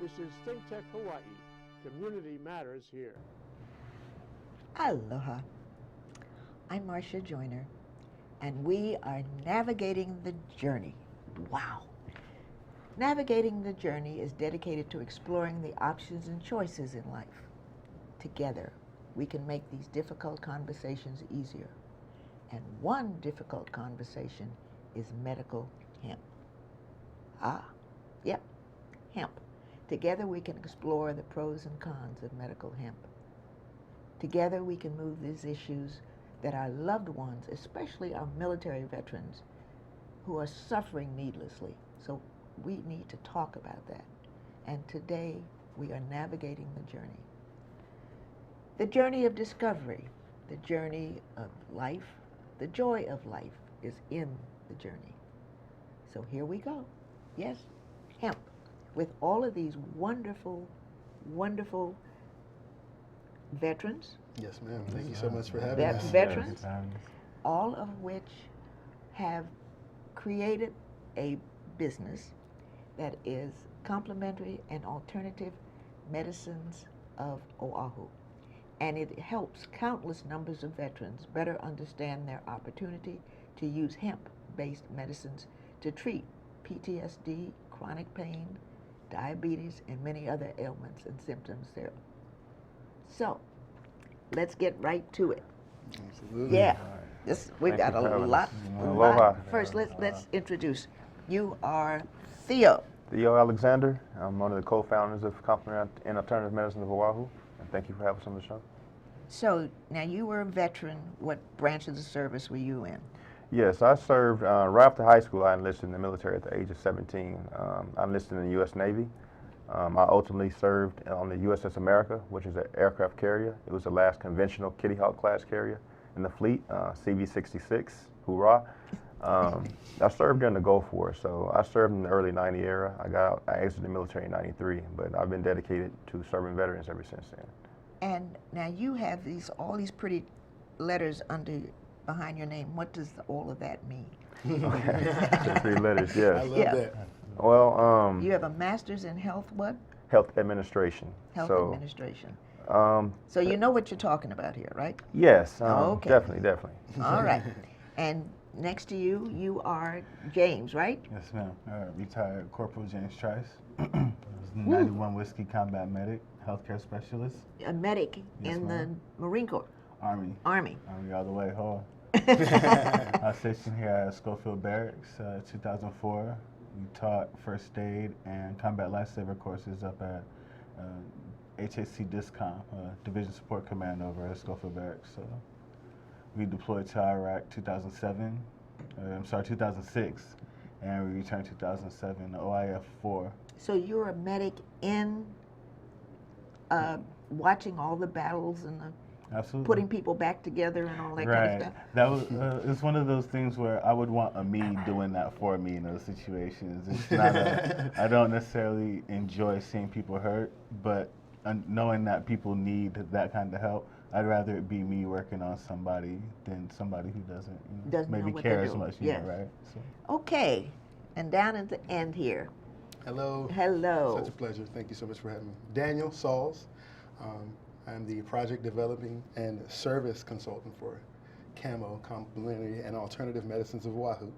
This is ThinkTech Hawaii. Community matters here. Aloha. I'm MarshaRose Joyner, and we are navigating the journey. Wow. Navigating the journey is dedicated to exploring the options and choices in life. Together, we can make these difficult conversations easier. And one difficult conversation is medical hemp. Yep, hemp. Together we can explore the pros and cons of medical hemp. Together we can move these issues that our loved ones, especially our military veterans, who are suffering needlessly. So we need to talk about that. And today we are navigating the journey. The journey of discovery, the journey of life, the joy of life is in the journey. So here we go. Yes, hemp, with all of these wonderful, wonderful veterans. Yes, ma'am. Thank you so much for having us. Veterans, all of which have created a business that is Complementary and Alternative Medicines of Oahu. And it helps countless numbers of veterans better understand their opportunity to use hemp-based medicines to treat PTSD, chronic pain, diabetes, and many other ailments and symptoms there. So, let's get right to it. Absolutely. Yeah, we've got a lot. Aloha. First, let's introduce. You are Theo. Theo Alexander. I'm one of the co-founders of Complementary and Alternative Medicines of Oahu. And thank you for having us on the show. So, now you were a veteran. What branch of the service were you in? Yes, I served right after high school. I enlisted in the military at the age of 17. I enlisted in the U.S. Navy. I ultimately served on the USS America, which is an aircraft carrier. It was the last conventional Kitty Hawk class carrier in the fleet, CV-66, hoorah. I served during the Gulf War, so I served in the early 90 era. I exited the military in 93, but I've been dedicated to serving veterans ever since then. And now you have all these pretty letters behind your name. What does all of that mean? The 3 letters, yes. I love that. Well, you have a master's in health what? Health administration. Health so, administration. So you know what you're talking about here, right? Yes, Okay. definitely. All right. And next to you, you are James, right? Yes, ma'am. Retired Corporal James Trice. I was 91 Whiskey Combat Medic, healthcare specialist. A medic Yes, in ma'am. the Marine Corps. Army all the way home. I was stationed here at Schofield Barracks, 2004. We taught first aid and combat lifesaver courses up at HAC DISCOM, Division Support Command over at Schofield Barracks. So we deployed to Iraq 2006, and we returned 2007, OIF 4. So you're a medic in watching all the battles and Absolutely. putting people back together and all that kind of stuff? That was it's one of those things where I would want a me doing that for me in those situations. It's not I don't necessarily enjoy seeing people hurt, but knowing that people need that kind of help, I'd rather it be me working on somebody than somebody who doesn't maybe care as much, yes. Right? So. Okay, and down at the end here. Hello. Hello. Such a pleasure. Thank you so much for having me. Daniel Sauls. I'm the project developing and service consultant for CAMO, Complementary and Alternative Medicines of Oahu.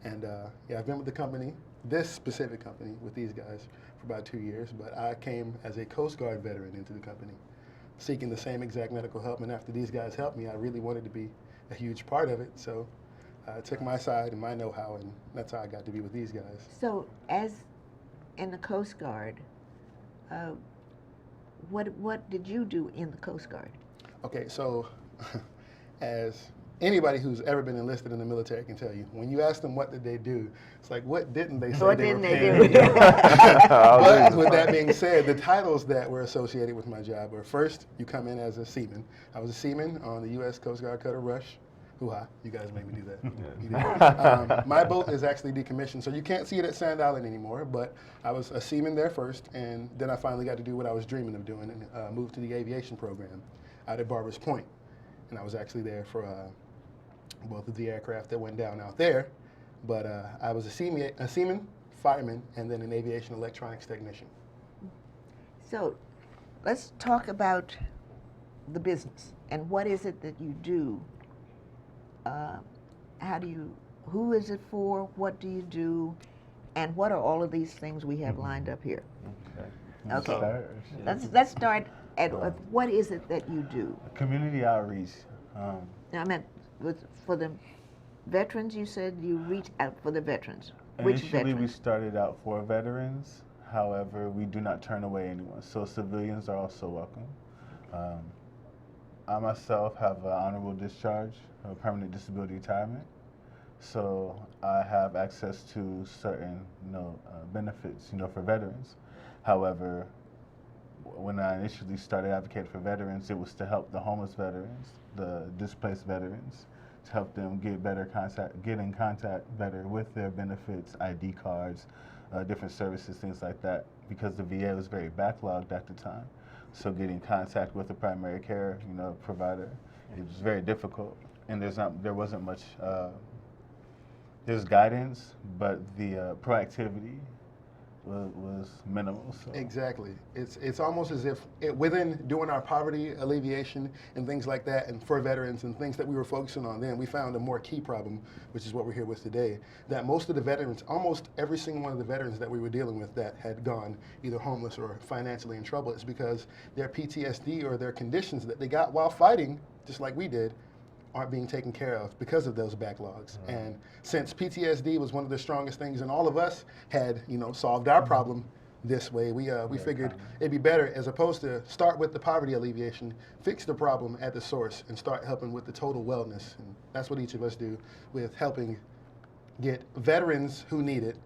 And I've been with the company, this specific company, with these guys for about 2 years, but I came as a Coast Guard veteran into the company, seeking the same exact medical help. And after these guys helped me, I really wanted to be a huge part of it. So I took my side and my know-how, and that's how I got to be with these guys. So as in the Coast Guard, what did you do in the Coast Guard? Okay, so as anybody who's ever been enlisted in the military can tell you, when you ask them what did they do, it's like, what didn't they say What they didn't were they paying do? me? But with that being said, the titles that were associated with my job were, first, you come in as a seaman. I was a seaman on the U.S. Coast Guard Cutter Rush. Hoo-ha, you guys made me do that. You did. My boat is actually decommissioned, so you can't see it at Sand Island anymore, but I was a seaman there first, and then I finally got to do what I was dreaming of doing and moved to the aviation program out at Barbers Point. And I was actually there for both of the aircraft that went down out there, but I was a seaman, fireman, and then an aviation electronics technician. So let's talk about the business and what is it that you do? Who is it for? What do you do? And what are all of these things we have lined up here? Okay. Let's start at what is it that you do? Community outreach. Now, I meant for the veterans. You said you reach out for the veterans. Which Initially, we veterans? started out for veterans. However, we do not turn away anyone. So civilians are also welcome. I myself have an honorable discharge of permanent disability retirement. So I have access to certain, benefits, for veterans. However, when I initially started advocating for veterans, it was to help the homeless veterans, the displaced veterans, to help them get in contact better with their benefits, ID cards, different services, things like that, because the VA was very backlogged at the time. So getting contact with a primary care, provider, it was very difficult, and there wasn't much. There's guidance, but the proactivity was minimal. So. Exactly. It's almost as if within doing our poverty alleviation and things like that, and for veterans and things that we were focusing on then, we found a more key problem, which is what we're here with today, that most of the veterans, almost every single one of the veterans that we were dealing with that had gone either homeless or financially in trouble, it's because their PTSD or their conditions that they got while fighting, just like we did, aren't being taken care of because of those backlogs. And since PTSD was one of the strongest things, and all of us had, solved our problem this way, we figured it'd be better, as opposed to start with the poverty alleviation, fix the problem at the source, and start helping with the total wellness. And that's what each of us do with helping get veterans who need it,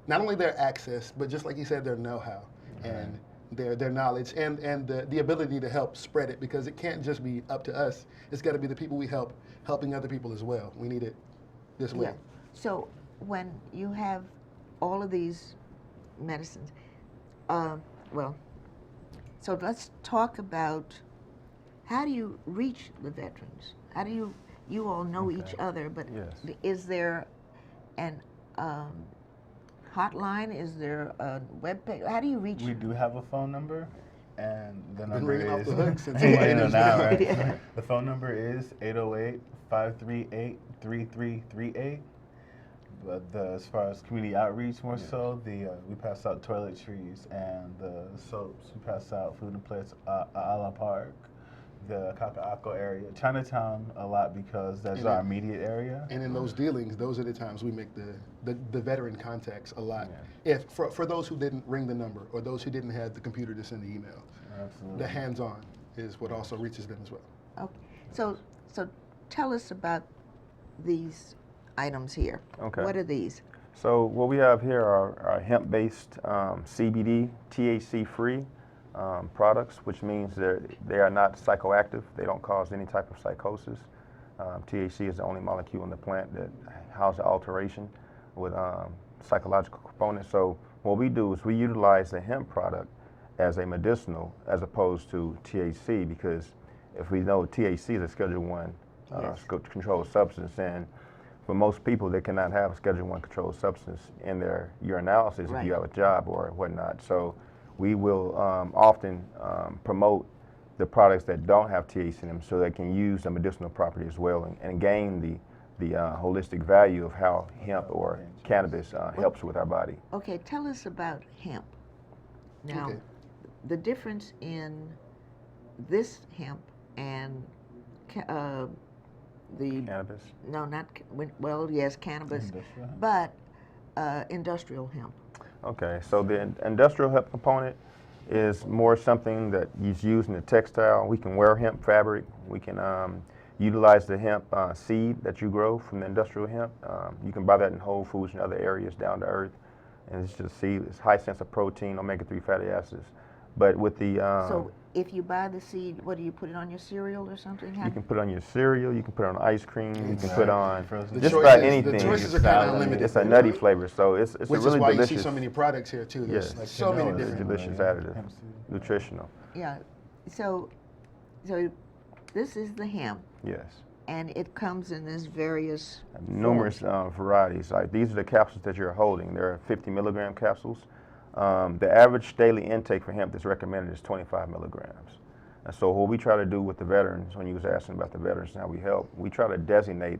not only their access, but just like you said, their know-how and their knowledge and the ability to help spread it, because it can't just be up to us. It's got to be the people we help helping other people as well. We need it this way. Yeah. So when you have all of these medicines, so let's talk about how do you reach the veterans? How do you all know each other, but Yes. is there an hotline? Is there a web page? How do you reach? We do have a phone number, and the Been number ringing is. off the hook since Yeah, the now, right? Yeah. The phone number is 808-538-3338. But as far as community outreach, more so, we pass out toiletries and the soaps. We pass out food and plates, Ala Park, the Kaka'ako area, Chinatown a lot, because that's our immediate area. And in those dealings, those are the times we make the veteran contacts a lot. If for those who didn't ring the number, or those who didn't have the computer to send the email, Absolutely. the hands-on is what also reaches them as well. Okay. So tell us about these items here. Okay. What are these? So what we have here are hemp-based CBD, THC-free products, which means they are not psychoactive. They don't cause any type of psychosis. THC is the only molecule in the plant that houses alteration with psychological components. So what we do is we utilize the hemp product as a medicinal as opposed to THC, because if we know THC is a Schedule I controlled substance, and for most people, they cannot have a Schedule I controlled substance in their urinalysis if you have a job or whatnot. So we will often promote the products that don't have THC in them, so they can use the medicinal property as well and gain the holistic value of how hemp or cannabis helps with our body. Okay, tell us about hemp. Now, the difference in this hemp and the Cannabis? no, not well, yes, cannabis, but industrial hemp. Okay, so the industrial hemp component is more something that is used in the textile. We can wear hemp fabric. We can utilize the hemp seed that you grow from the industrial hemp. You can buy that in Whole Foods and other areas down to earth. And it's just seed. It's high sense of protein, omega-3 fatty acids. But with the so if you buy the seed, what do you put it on your cereal or something? you can put it on your cereal. You can put it on ice cream. You can put on The just choices- about anything. The choices are kind of unlimited. It's a nutty flavor, so it's Which a really is why delicious. you see so many products here too. There's Yes. like so many Canola is different. delicious additive, nutritional. Yeah. So this is the hemp, Yes. and it comes in this various Numerous varieties. Like these are the capsules that you're holding. There are 50 milligram capsules. The average daily intake for hemp that's recommended is 25 milligrams. And so what we try to do with the veterans, when you was asking about the veterans and how we help, we try to designate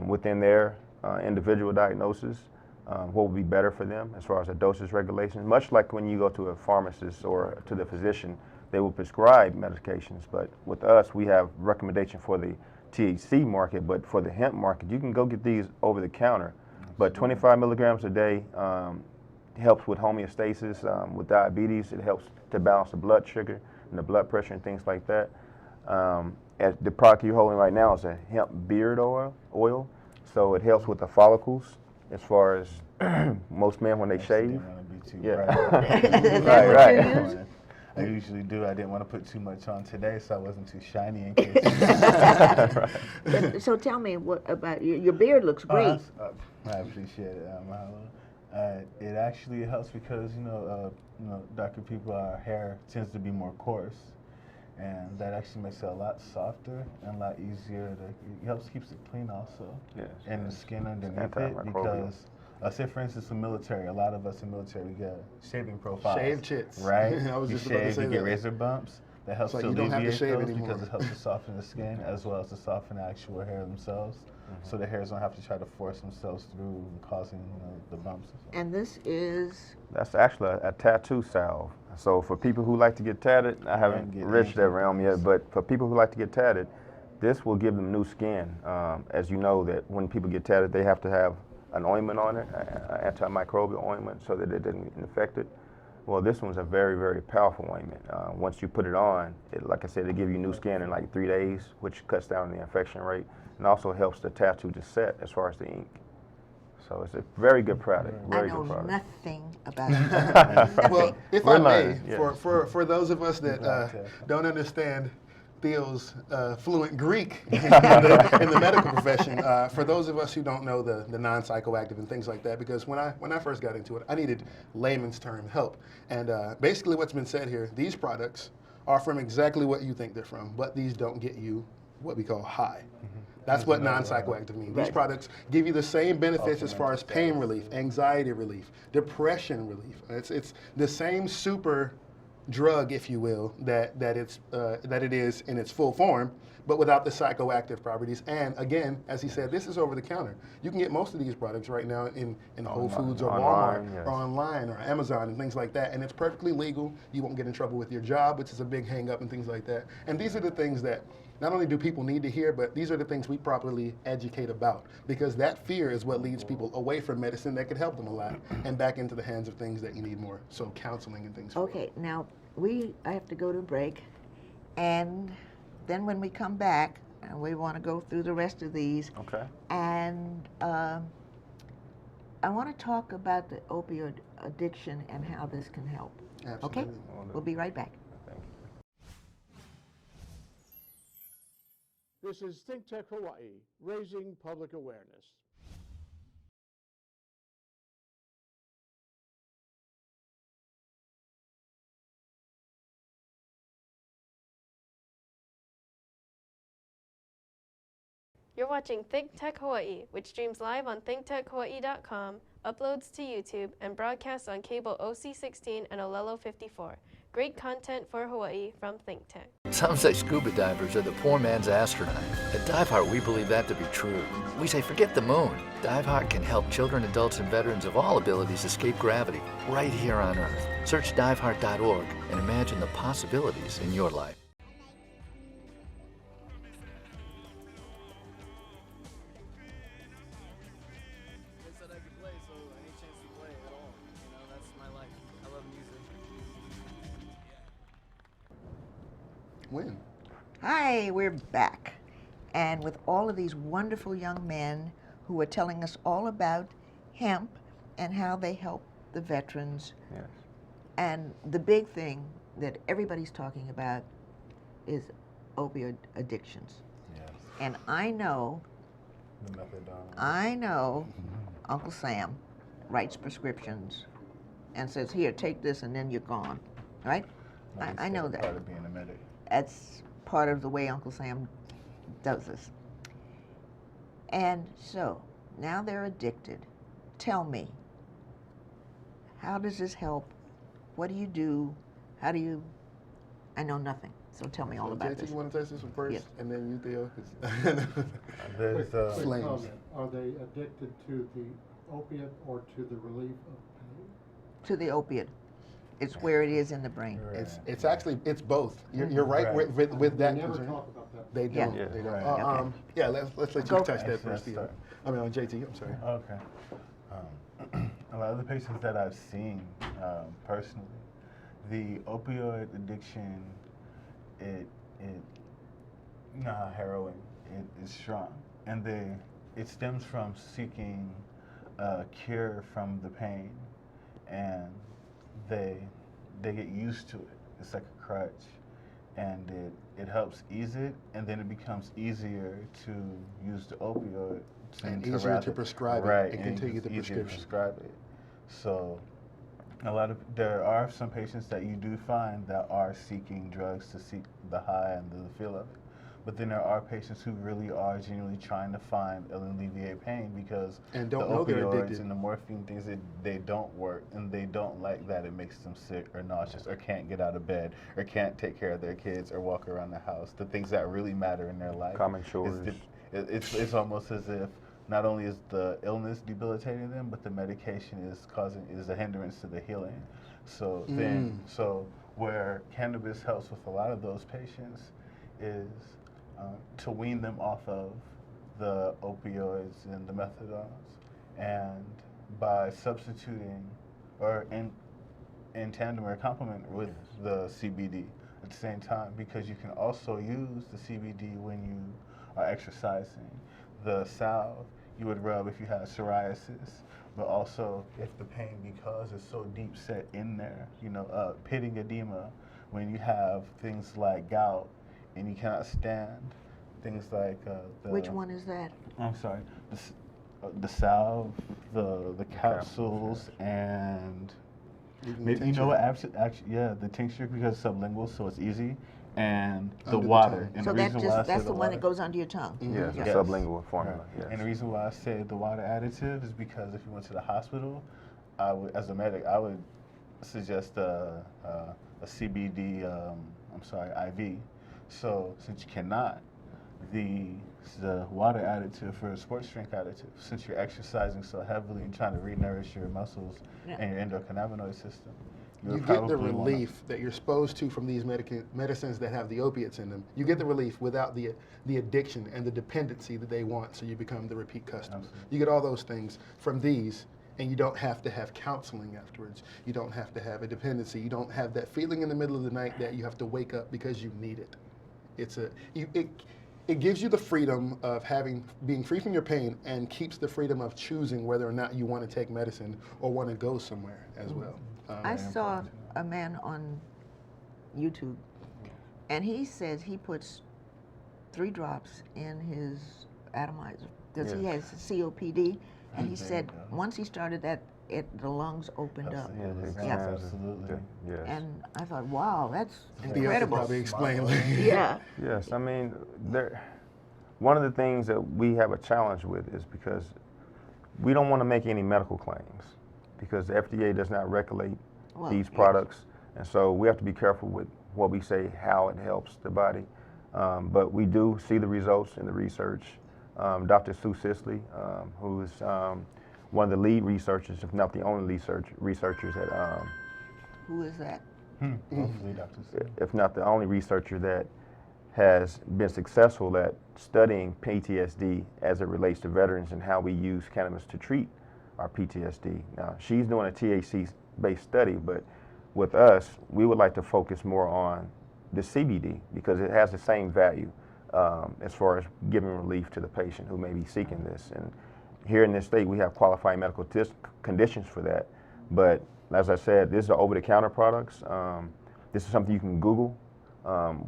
within their individual diagnosis what would be better for them as far as the dosage regulation. Much like when you go to a pharmacist or to the physician, they will prescribe medications. But with us, we have recommendation for the THC market, but for the hemp market, you can go get these over the counter. But 25 milligrams a day helps with homeostasis, with diabetes. It helps to balance the blood sugar and the blood pressure and things like that. As the product you're holding right now is a hemp beard oil, so it helps with the follicles as far as most men when they shave. Didn't want to be too Yeah. bright. Is that what you use? I usually do. I didn't want to put too much on today, so I wasn't too shiny in case. So tell me what about your beard looks great. I appreciate it, Mahalo. It actually helps because darker people, our hair tends to be more coarse, and that actually makes it a lot softer and a lot easier. It helps keeps it clean also, Yes, and yes. the skin underneath it. Antimicrobial. Because say for instance, the military, a lot of us in military we get shaving profiles, Shaved chits. right? I was you just about to shave, say you get that. razor bumps. That helps So to you don't have to alleviate shave those anymore. because it helps to soften the skin as well as to soften the actual hair themselves. So the hairs don't have to try to force themselves through, causing the bumps. And this is That's actually a tattoo salve. So for people who like to get tatted, I haven't get reached that into realm this. yet, but for people who like to get tatted, this will give them new skin. As you know, that when people get tatted, they have to have an ointment on it, an antimicrobial ointment, so that it doesn't get infected. Well, this one's a very, very powerful ointment. Once you put it on, like I said, it gives you new skin in like 3 days, which cuts down the infection rate, and also helps the tattoo to set as far as the ink. So it's a very good product. I Very know good product. nothing about nothing. Well, if We're I may, learning, yes. for those of us that Exactly. don't understand Theo's fluent Greek in the medical profession, for those of us who don't know the non-psychoactive and things like that, because when I first got into it, I needed layman's term help. And basically what's been said here, these products are from exactly what you think they're from, but these don't get you what we call high. That's what non-psychoactive means. These Right. products give you the same benefits as far as mental pain status. relief, anxiety relief, depression relief. It's the same super drug, if you will, that it is in its full form, but without the psychoactive properties. And again, as he said, this is over the counter. You can get most of these products right now in Whole Foods or Online, Walmart yes. or online or Amazon and things like that. And it's perfectly legal. You won't get in trouble with your job, which is a big hang up and things like that. And these are the things that not only do people need to hear, but these are the things we properly educate about, because that fear is what leads people away from medicine that could help them a lot and back into the hands of things that you need more. So counseling and things. Okay, now I have to go to a break, and then when we come back, we want to go through the rest of these. Okay. And I want to talk about the opioid addiction and how this can help. Absolutely. Okay? We'll be right back. Thank you. This is ThinkTech Hawaii, raising public awareness. You're watching ThinkTech Hawaii, which streams live on thinktechhawaii.com, uploads to YouTube, and broadcasts on cable OC16 and Olelo 54. Great content for Hawaii from ThinkTech. Some say scuba divers are the poor man's astronaut. At DiveHeart, we believe that to be true. We say forget the moon. DiveHeart can help children, adults, and veterans of all abilities escape gravity right here on Earth. Search diveheart.org and imagine the possibilities in your life. They said I could play, so any chance to play at all. That's my life. I love music. When? Hi, we're back. And with all of these wonderful young men who are telling us all about hemp and how they help the veterans. Yes. And the big thing that everybody's talking about is opioid addictions. Yes. And I know The methadone. Uncle Sam writes prescriptions and says, here, take this and then you're gone, right? I know that. Part of being a medic. That's part of the way Uncle Sam does this. And so, now they're addicted. Tell me, How does this help? What do you do? How do you? I know nothing, so tell me all about JT, this. you want to touch this one first, Yes. and then you, Theo? 'Cause- There's Quick Flames. comment. Are they addicted to the opiate or to the relief of pain? To the opiate. It's where it is in the brain. It's actually it's both. You're right Right. with that They never concern. talk about that. They Yeah. don't. Yeah. They don't. Right. Okay. Yeah, let's let you Go. touch that Let's first, Theo. start. I mean, on JT. I'm sorry. Okay. A lot of the patients that I've seen personally, the opioid addiction, heroin, it is strong, and it stems from seeking a cure from the pain, and they get used to it. It's like a crutch, and it helps ease it, and then it becomes easier to use the opioid And easier to prescribe it right, and and continue it's the easier to prescription. prescribe it. So there are some patients that you do find that are seeking drugs to seek the high and the feel of it. But then there are patients who really are genuinely trying to find and alleviate pain because And the don't know they're opioids addicted. and the morphine things, they don't work, and they don't like that it makes them sick or nauseous or can't get out of bed or can't take care of their kids or walk around the house. The things that really matter in their life. Common chores. It's almost as if not only is the illness debilitating them, but the medication is a hindrance to the healing. So so where cannabis helps with a lot of those patients is to wean them off of the opioids and the methadones, and by substituting or in tandem or complement with the CBD at the same time, because you can also use the CBD when you are exercising. The salve you would rub if you had psoriasis, but also if the pain, because it's so deep set in there, pitting edema, when you have things like gout and you cannot stand, things like Which one is that? I'm sorry, the salve, the capsules, and Even maybe, you know tincture. what? Actually, yeah, the tincture, because it's sublingual, so it's easy, and the Under the water. tongue. And So the reason why I say that's the one water, that goes under your tongue. Yeah, it's a Yes. sublingual formula. Right. Yes. And the reason why I say the water additive is because if you went to the hospital, as a medic, I would suggest a CBD, IV. So since you cannot, the water additive for a sports drink additive, since you're exercising so heavily and trying to re-nourish your muscles and your endocannabinoid system, You get the relief that you're supposed to from these medicines that have the opiates in them. You get the relief without the addiction and the dependency that they want, so you become the repeat customer. Absolutely. You get all those things from these, and you don't have to have counseling afterwards. You don't have to have a dependency. You don't have that feeling in the middle of the night that you have to wake up because you need it. It gives you the freedom of being free from your pain, and keeps the freedom of choosing whether or not you want to take medicine or want to go somewhere as well. I saw a man on YouTube, and he says he puts 3 drops in his atomizer because he has COPD, and he said once he started that, the lungs opened up. Yeah, absolutely. Yes. And I thought, wow, that's Theo could incredible. probably explain. Yeah. Yes, I mean, one of the things that we have a challenge with is because we don't want to make any medical claims, because the FDA does not regulate these products, and so we have to be careful with what we say, how it helps the body. But we do see the results in the research. Dr. Sue Sisley, who is one of the lead researchers, if not the only researchers at Who is that? Hopefully, Dr. Sue. if not the only researcher that has been successful at studying PTSD as it relates to veterans and how we use cannabis to treat our PTSD. Now, she's doing a THC-based study, but with us, we would like to focus more on the CBD because it has the same value as far as giving relief to the patient who may be seeking this. And here in this state, we have qualifying medical conditions for that. But as I said, these are over-the-counter products. This is something you can Google.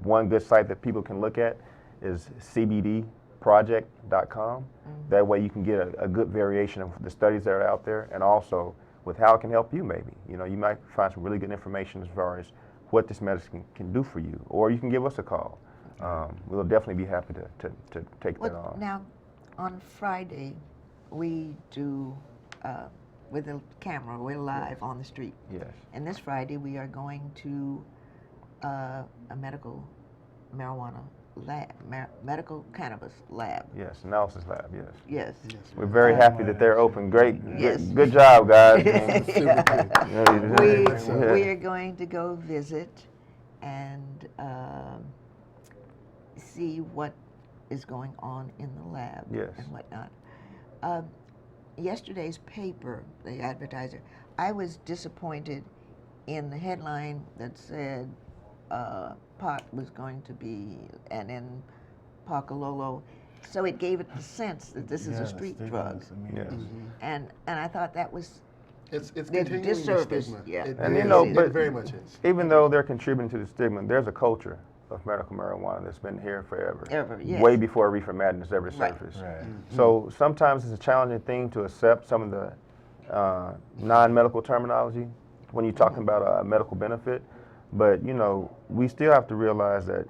One good site that people can look at is cbdproject.com. That way you can get a good variation of the studies that are out there, and also with how it can help you maybe. You know, you might find some really good information as far as what this medicine can do for you, or you can give us a call. We'll definitely be happy to take that on. Now, on Friday, we do with a camera. We're live on the street. Yes. And this Friday we are going to a medical marijuana lab, medical cannabis lab. Yes, analysis lab. Yes. Yes. We're very happy that they're open. Great. Yes. Good job, guys. We are going to go visit and see what is going on in the lab Yes. and whatnot. Yesterday's paper, the advertiser, I was disappointed in the headline that said pot was going to be, and in Pakalolo, so it gave it the sense that this is a street drug. Yes. And I thought that was It's the continuing the disservice. stigma. Yeah. And It you is. know, It but very much is. even though they're contributing to the stigma, there's a culture of medical marijuana that's been here forever. Ever, yes. Way before reefer madness ever Right. surfaced. Right. So sometimes it's a challenging thing to accept some of the non-medical terminology when you're talking about a medical benefit. But, you know, we still have to realize that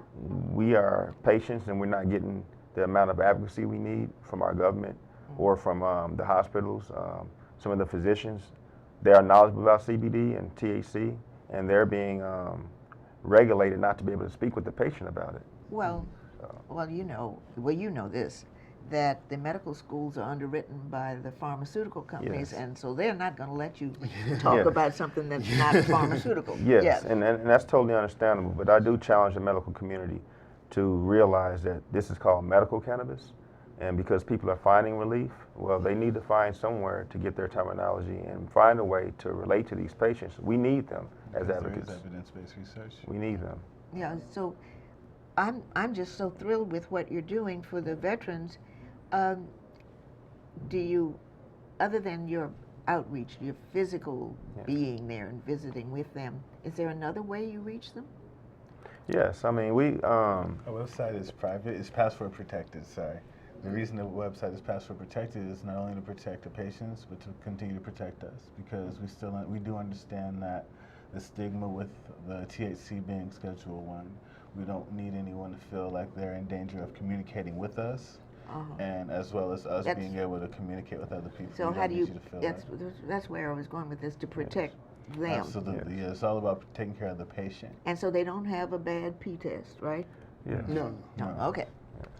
we are patients and we're not getting the amount of advocacy we need from our government or from the hospitals, some of the physicians. They are knowledgeable about CBD and THC, and they're being regulated not to be able to speak with the patient about it. Well, you know this, that the medical schools are underwritten by the pharmaceutical companies, Yes. and so they're not going to let you talk Yes. about something that's not pharmaceutical. Yes, and that's totally understandable, but I do challenge the medical community to realize that this is called medical cannabis, and because people are finding relief, well, they need to find somewhere to get their terminology and find a way to relate to these patients. We need them as advocates. There is evidence-based research. We need them. Yeah, so I'm just so thrilled with what you're doing for the veterans. Do you, other than your outreach, your physical being there and visiting with them, is there another way you reach them? Yes, I mean, we, Our website is private. It's password protected, sorry. The reason the website is password protected is not only to protect the patients, but to continue to protect us, because we do understand that the stigma with the THC being Schedule 1, we don't need anyone to feel like they're in danger of communicating with us, and as well as us being able to communicate with other people. So We how don't do need you, to feel that's where I was going with this, to protect them. Absolutely, yeah. It's all about taking care of the patient. And so they don't have a bad P-test, right? yes. No. Okay,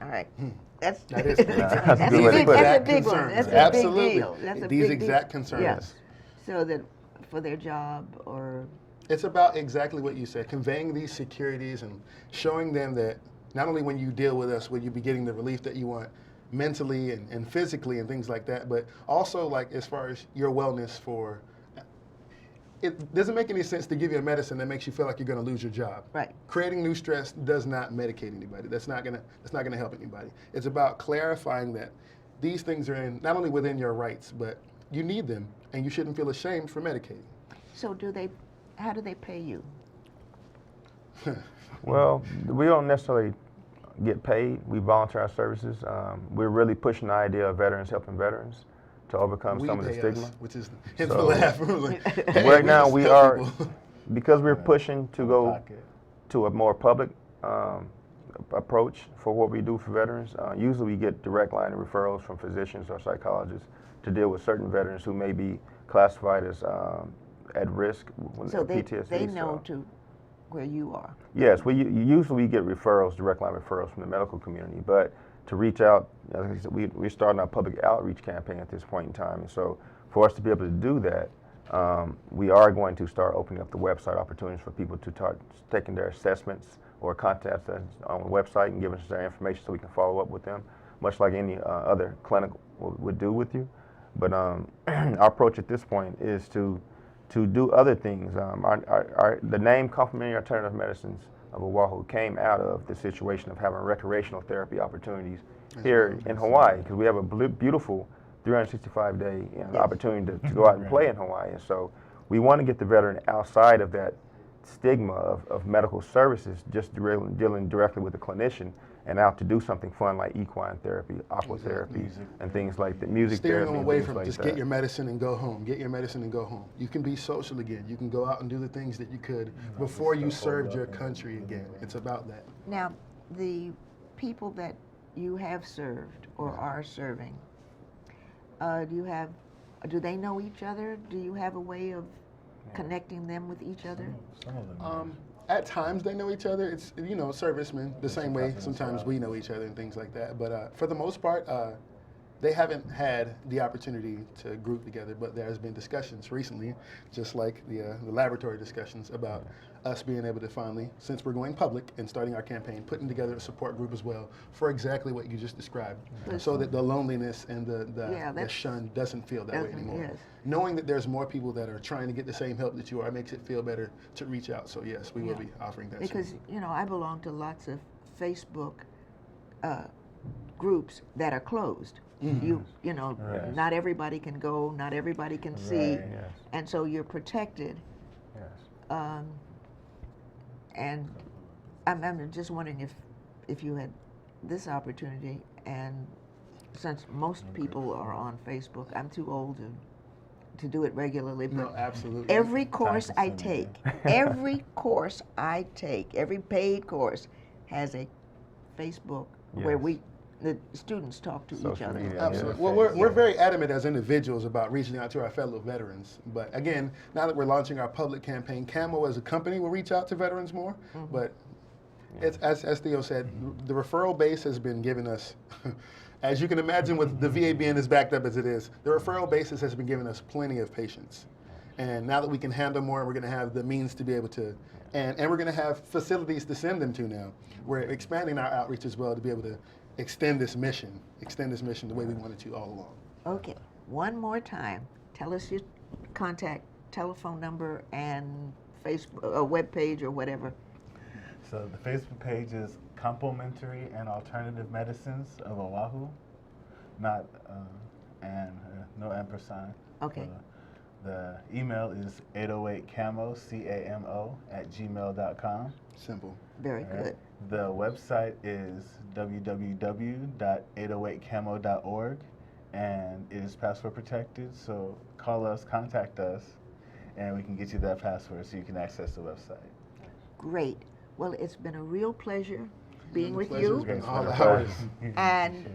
all right. That's That is that's a good way to big, put it. that's a exact big one. concerns. That's a Absolutely. big deal. That's a These big deal. exact concerns. Yes. So that for their job or It's about exactly what you said, conveying these securities and showing them that not only when you deal with us will you be getting the relief that you want mentally and physically and things like that, but also like as far as your wellness for, it doesn't make any sense to give you a medicine that makes you feel like you're going to lose your job. right. Creating new stress does not medicate anybody. That's not gonna help anybody. It's about clarifying that these things are not only within your rights, but you need them and you shouldn't feel ashamed for medicating. So how do they pay you? Well, we don't necessarily get paid. We volunteer our services. We're really pushing the idea of veterans helping veterans to overcome some of the pay stigma. us, which is hence So- the laugh. Like, hey, Right now, just we help are, people. because we're pushing to go Pocket. to a more public approach for what we do for veterans. Usually we get direct line of referrals from physicians or psychologists to deal with certain veterans who may be classified as at risk when So they PTSD. know to where you are. Yes, usually we get referrals, direct line referrals from the medical community, but to reach out, as I said, we're starting our public outreach campaign at this point in time, and so for us to be able to do that, we are going to start opening up the website opportunities for people to start taking their assessments or contact us on the website and giving us their information so we can follow up with them, much like any other clinic would do with you. But our approach at this point is to do other things. The name Complementary Alternative Medicines of Oahu came out of the situation of having recreational therapy opportunities here in Hawaii, because we have a beautiful 365-day opportunity to go out and play in Hawaii. And so we want to get the veteran outside of that stigma of medical services, just dealing directly with the clinician, and out to do something fun like equine therapy, aqua therapy, and things like that, music Steering therapy. them and away things from like just that. get your medicine and go home. Get your medicine and go home. You can be social again. You can go out and do the things that you could before you served your country again. It's about that. Now, the people that you have served or are serving, do you have Do they know each other? Do you have a way of connecting them with each other? Some of them. At times they know each other. It's, you know, servicemen, the same way confidence sometimes level. we know each other and things like that. But for the most part, they haven't had the opportunity to group together, but there has been discussions recently, just like the laboratory discussions about us being able to finally, since we're going public and starting our campaign, putting together a support group as well for exactly what you just described, so that the loneliness and the shun doesn't feel that way anymore. Yes. Knowing that there's more people that are trying to get the same help that you are makes it feel better to reach out. So yes, we will be offering that. Because, soon. you know, I belong to lots of Facebook groups that are closed. You know, Right. not everybody can go, not everybody can see, Right. Yes. and so you're protected. Yes. And I'm just wondering if you had this opportunity, and since most people are on Facebook, I'm too old to do it regularly, but No, absolutely. every course I consuming, take, every course I take, every paid course has a Facebook where Yes. the students talk to each Social other. media, Absolutely. yeah. Well, we're very adamant as individuals about reaching out to our fellow veterans. But again, now that we're launching our public campaign, CAMO as a company will reach out to veterans more. But it's, as Theo said, the referral base has been giving us, as you can imagine with the VA being as backed up as it is, the referral basis has been giving us plenty of patients. And now that we can handle more, we're going to have the means to be able to, and we're going to have facilities to send them to now. We're expanding our outreach as well to be able to extend this mission the way we wanted to all along. Okay, one more time, tell us your contact telephone number and Facebook, a web page or whatever. So the Facebook page is Complementary and Alternative Medicines of Oahu, not no ampersand. Okay. The email is 808CAMO, CAMO, @gmail.com. Simple. Very All right. good. The website is www.808camo.org, and it is password protected, so call us, contact us, and we can get you that password so you can access the website. Great. Well, it's been a real pleasure being The with pleasure's you. been all Yes, ours. And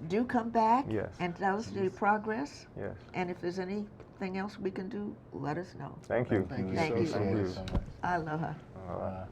do come back Yes. and tell us your progress. Yes. And if there's anything else we can do, let us know. Thank you. Thank you Thank so, you. so Appreciate much. it so much. Aloha. Uh,